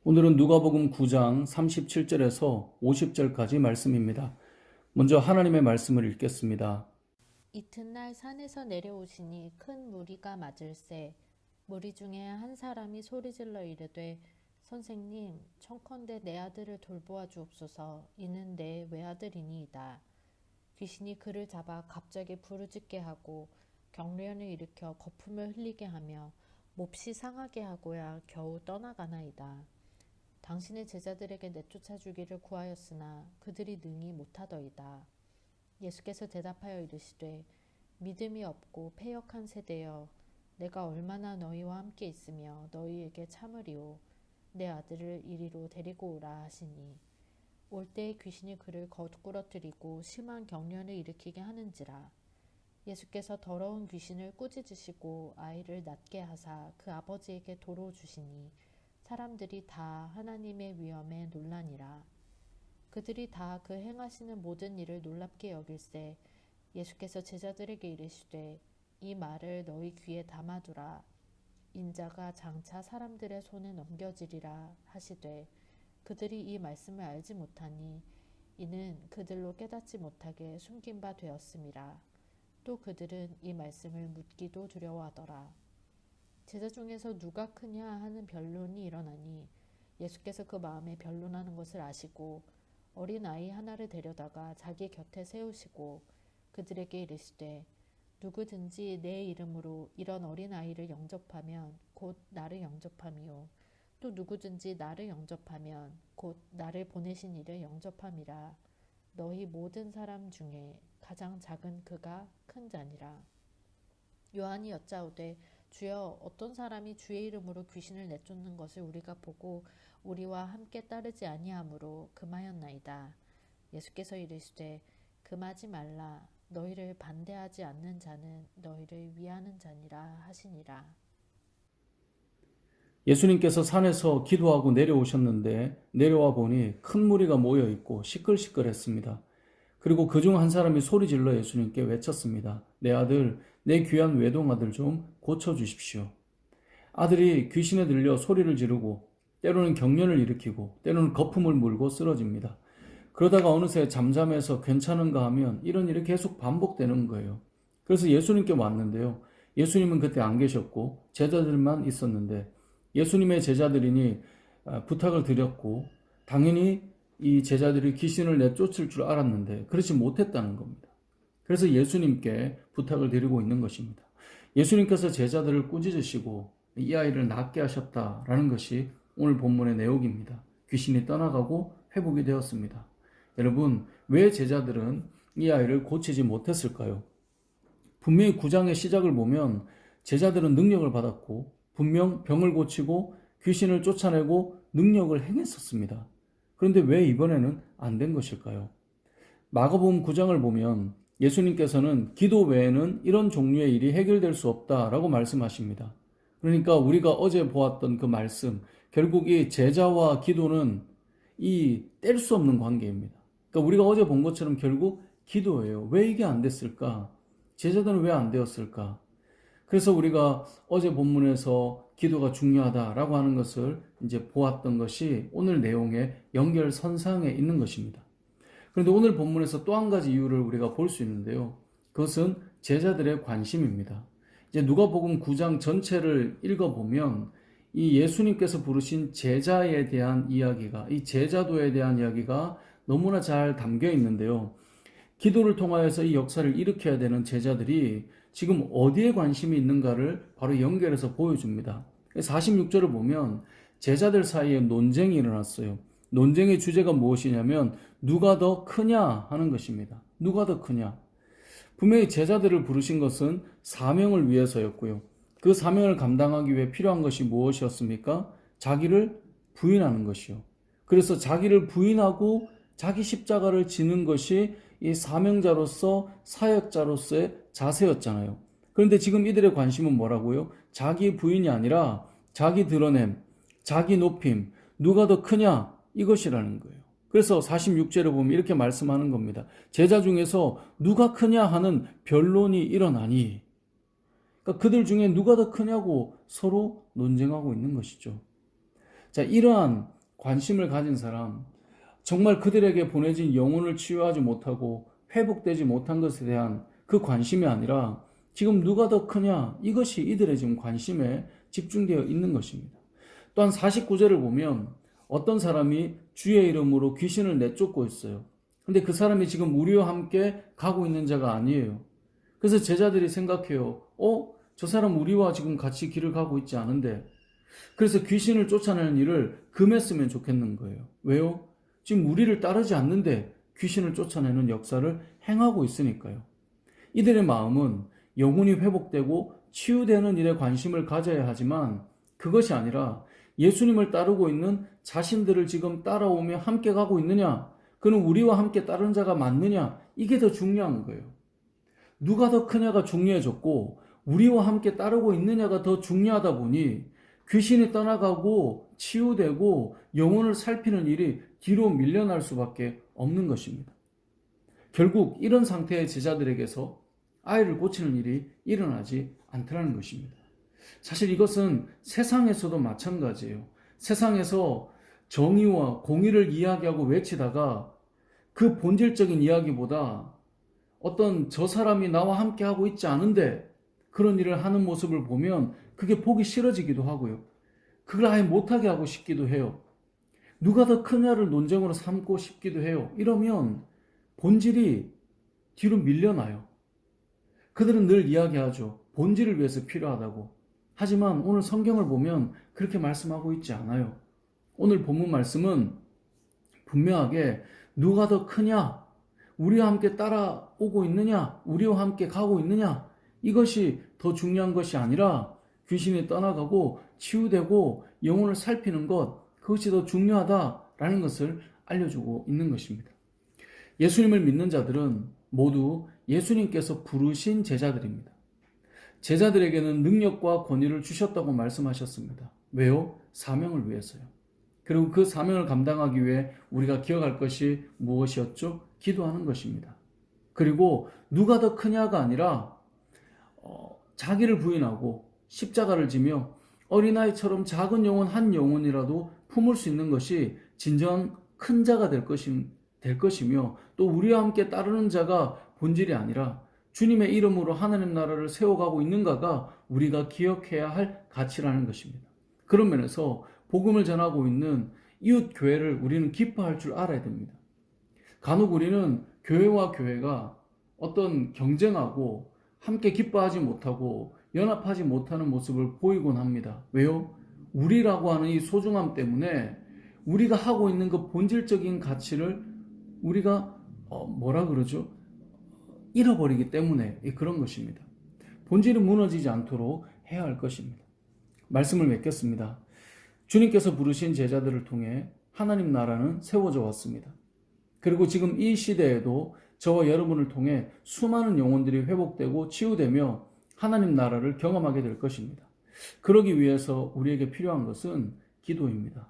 오늘은 누가복음 9장 37절에서 50절까지 말씀입니다. 먼저 하나님의 말씀을 읽겠습니다. 이튿날 산에서 내려오시니 큰 무리가 맞을세. 무리 중에 한 사람이 소리질러 이르되 선생님, 청컨대 내 아들을 돌보아 주옵소서. 이는 내 외아들이니이다. 귀신이 그를 잡아 갑자기 부르짖게 하고 경련을 일으켜 거품을 흘리게 하며 몹시 상하게 하고야 겨우 떠나가나이다. 당신의 제자들에게 내쫓아 주기를 구하였으나 그들이 능히 못하더이다. 예수께서 대답하여 이르시되 믿음이 없고 패역한 세대여, 내가 얼마나 너희와 함께 있으며 너희에게 참으리오. 내 아들을 이리로 데리고 오라 하시니 올 때에 귀신이 그를 거꾸러뜨리고 심한 경련을 일으키게 하는지라. 예수께서 더러운 귀신을 꾸짖으시고 아이를 낫게 하사 그 아버지에게 도로 주시니 사람들이 다 하나님의 위엄에 놀라니라. 그들이 다 그 행하시는 모든 일을 놀랍게 여길세 예수께서 제자들에게 이르시되 이 말을 너희 귀에 담아두라. 인자가 장차 사람들의 손에 넘겨지리라 하시되 그들이 이 말씀을 알지 못하니 이는 그들로 깨닫지 못하게 숨긴 바 되었음이라. 또 그들은 이 말씀을 묻기도 두려워하더라. 제자 중에서 누가 크냐 하는 변론이 일어나니 예수께서 그 마음에 변론하는 것을 아시고 어린 아이 하나를 데려다가 자기 곁에 세우시고 그들에게 이르시되 누구든지 내 이름으로 이런 어린 아이를 영접하면 곧 나를 영접함이요 또 누구든지 나를 영접하면 곧 나를 보내신 이를 영접함이라. 너희 모든 사람 중에 가장 작은 그가 큰 자니라. 요한이 여짜오되 주여, 어떤 사람이 주의 이름으로 귀신을 내쫓는 것을 우리가 보고 우리와 함께 따르지 아니하므로 금하였나이다. 예수께서 이르시되 금하지 말라. 너희를 반대하지 않는 자는 너희를 위하는 자니라 하시니라. 예수님께서 산에서 기도하고 내려오셨는데 내려와 보니 큰 무리가 모여 있고 시끌시끌했습니다. 그리고 그중 한 사람이 소리질러 예수님께 외쳤습니다. 내 아들, 내 귀한 외동아들 좀 고쳐주십시오. 아들이 귀신에 들려 소리를 지르고 때로는 경련을 일으키고 때로는 거품을 물고 쓰러집니다. 그러다가 어느새 잠잠해서 괜찮은가 하면 이런 일이 계속 반복되는 거예요. 그래서 예수님께 왔는데요. 예수님은 그때 안 계셨고 제자들만 있었는데 예수님의 제자들이니 부탁을 드렸고 당연히 이 제자들이 귀신을 내쫓을 줄 알았는데 그렇지 못했다는 겁니다. 그래서 예수님께 부탁을 드리고 있는 것입니다. 예수님께서 제자들을 꾸짖으시고 이 아이를 낫게 하셨다라는 것이 오늘 본문의 내용입니다. 귀신이 떠나가고 회복이 되었습니다. 여러분, 왜 제자들은 이 아이를 고치지 못했을까요? 분명히 9장의 시작을 보면 제자들은 능력을 받았고 분명 병을 고치고 귀신을 쫓아내고 능력을 행했었습니다. 그런데 왜 이번에는 안 된 것일까요? 마가복음 9장을 보면 예수님께서는 기도 외에는 이런 종류의 일이 해결될 수 없다라고 말씀하십니다. 그러니까 우리가 어제 보았던 그 말씀, 결국 이 제자와 기도는 이 뗄 수 없는 관계입니다. 그러니까 우리가 어제 본 것처럼 결국 기도예요. 왜 이게 안 됐을까? 제자들은 왜 안 되었을까? 그래서 우리가 어제 본문에서 기도가 중요하다라고 하는 것을 이제 보았던 것이 오늘 내용의 연결선상에 있는 것입니다. 그런데 오늘 본문에서 또 한 가지 이유를 우리가 볼 수 있는데요. 그것은 제자들의 관심입니다. 이제 누가복음 9장 전체를 읽어보면 이 예수님께서 부르신 제자에 대한 이야기가, 이 제자도에 대한 이야기가 너무나 잘 담겨 있는데요. 기도를 통하여서 이 역사를 일으켜야 되는 제자들이 지금 어디에 관심이 있는가를 바로 연결해서 보여줍니다. 46절을 보면 제자들 사이에 논쟁이 일어났어요. 논쟁의 주제가 무엇이냐면 누가 더 크냐 하는 것입니다. 누가 더 크냐. 분명히 제자들을 부르신 것은 사명을 위해서였고요. 그 사명을 감당하기 위해 필요한 것이 무엇이었습니까? 자기를 부인하는 것이요. 그래서 자기를 부인하고 자기 십자가를 지는 것이 이 사명자로서 사역자로서의 자세였잖아요. 그런데 지금 이들의 관심은 뭐라고요? 자기 부인이 아니라 자기 드러냄, 자기 높임, 누가 더 크냐 이것이라는 거예요. 그래서 46절에 보면 이렇게 말씀하는 겁니다. 제자 중에서 누가 크냐 하는 변론이 일어나니, 그러니까 그들 중에 누가 더 크냐고 서로 논쟁하고 있는 것이죠. 자, 이러한 관심을 가진 사람, 정말 그들에게 보내진 영혼을 치유하지 못하고 회복되지 못한 것에 대한 그 관심이 아니라 지금 누가 더 크냐, 이것이 이들의 지금 관심에 집중되어 있는 것입니다. 또한 49절을 보면 어떤 사람이 주의 이름으로 귀신을 내쫓고 있어요. 근데 그 사람이 지금 우리와 함께 가고 있는 자가 아니에요. 그래서 제자들이 생각해요. 저 사람 우리와 지금 같이 길을 가고 있지 않은데. 그래서 귀신을 쫓아내는 일을 금했으면 좋겠는 거예요. 왜요? 지금 우리를 따르지 않는데 귀신을 쫓아내는 역사를 행하고 있으니까요. 이들의 마음은 영혼이 회복되고 치유되는 일에 관심을 가져야 하지만 그것이 아니라 예수님을 따르고 있는 자신들을 지금 따라오며 함께 가고 있느냐, 그는 우리와 함께 따르는 자가 맞느냐, 이게 더 중요한 거예요. 누가 더 크냐가 중요해졌고 우리와 함께 따르고 있느냐가 더 중요하다 보니 귀신이 떠나가고 치유되고 영혼을 살피는 일이 뒤로 밀려날 수밖에 없는 것입니다. 결국 이런 상태의 제자들에게서 아이를 고치는 일이 일어나지 않더라는 것입니다. 사실 이것은 세상에서도 마찬가지예요. 세상에서 정의와 공의를 이야기하고 외치다가 그 본질적인 이야기보다 어떤 저 사람이 나와 함께 하고 있지 않은데 그런 일을 하는 모습을 보면 그게 보기 싫어지기도 하고요. 그걸 아예 못하게 하고 싶기도 해요. 누가 더 크냐를 논쟁으로 삼고 싶기도 해요. 이러면 본질이 뒤로 밀려나요. 그들은 늘 이야기하죠. 본질을 위해서 필요하다고. 하지만 오늘 성경을 보면 그렇게 말씀하고 있지 않아요. 오늘 본문 말씀은 분명하게 누가 더 크냐, 우리와 함께 따라오고 있느냐, 우리와 함께 가고 있느냐, 이것이 더 중요한 것이 아니라 귀신이 떠나가고 치유되고 영혼을 살피는 것, 그것이 더 중요하다라는 것을 알려주고 있는 것입니다. 예수님을 믿는 자들은 모두 예수님께서 부르신 제자들입니다. 제자들에게는 능력과 권위를 주셨다고 말씀하셨습니다. 왜요? 사명을 위해서요. 그리고 그 사명을 감당하기 위해 우리가 기억할 것이 무엇이었죠? 기도하는 것입니다. 그리고 누가 더 크냐가 아니라 자기를 부인하고 십자가를 지며 어린아이처럼 작은 영혼 한 영혼이라도 품을 수 있는 것이 진정 큰 자가 될 것이며 또 우리와 함께 따르는 자가 본질이 아니라 주님의 이름으로 하나님 나라를 세워가고 있는가가 우리가 기억해야 할 가치라는 것입니다. 그런 면에서 복음을 전하고 있는 이웃 교회를 우리는 기뻐할 줄 알아야 됩니다. 간혹 우리는 교회와 교회가 어떤 경쟁하고 함께 기뻐하지 못하고 연합하지 못하는 모습을 보이곤 합니다. 왜요? 우리라고 하는 이 소중함 때문에 우리가 하고 있는 그 본질적인 가치를 우리가 잃어버리기 때문에 그런 것입니다. 본질이 무너지지 않도록 해야 할 것입니다. 말씀을 맺겠습니다. 주님께서 부르신 제자들을 통해 하나님 나라는 세워져 왔습니다. 그리고 지금 이 시대에도 저와 여러분을 통해 수많은 영혼들이 회복되고 치유되며 하나님 나라를 경험하게 될 것입니다. 그러기 위해서 우리에게 필요한 것은 기도입니다.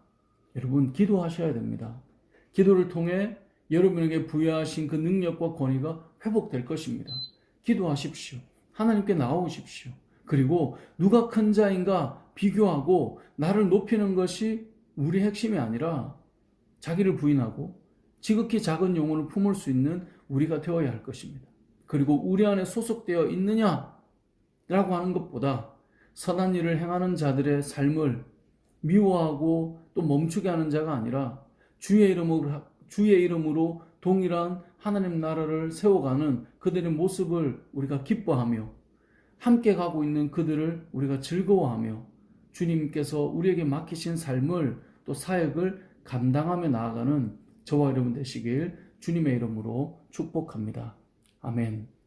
여러분, 기도하셔야 됩니다. 기도를 통해 여러분에게 부여하신 그 능력과 권위가 회복될 것입니다. 기도하십시오. 하나님께 나오십시오. 그리고 누가 큰 자인가 비교하고 나를 높이는 것이 우리 핵심이 아니라 자기를 부인하고 지극히 작은 영혼을 품을 수 있는 우리가 되어야 할 것입니다. 그리고 우리 안에 소속되어 있느냐라고 하는 것보다 선한 일을 행하는 자들의 삶을 미워하고 또 멈추게 하는 자가 아니라 주의 이름으로 동일한 하나님 나라를 세워가는 그들의 모습을 우리가 기뻐하며 함께 가고 있는 그들을 우리가 즐거워하며 주님께서 우리에게 맡기신 삶을 또 사역을 감당하며 나아가는 저와 여러분 되시길 주님의 이름으로 축복합니다. 아멘.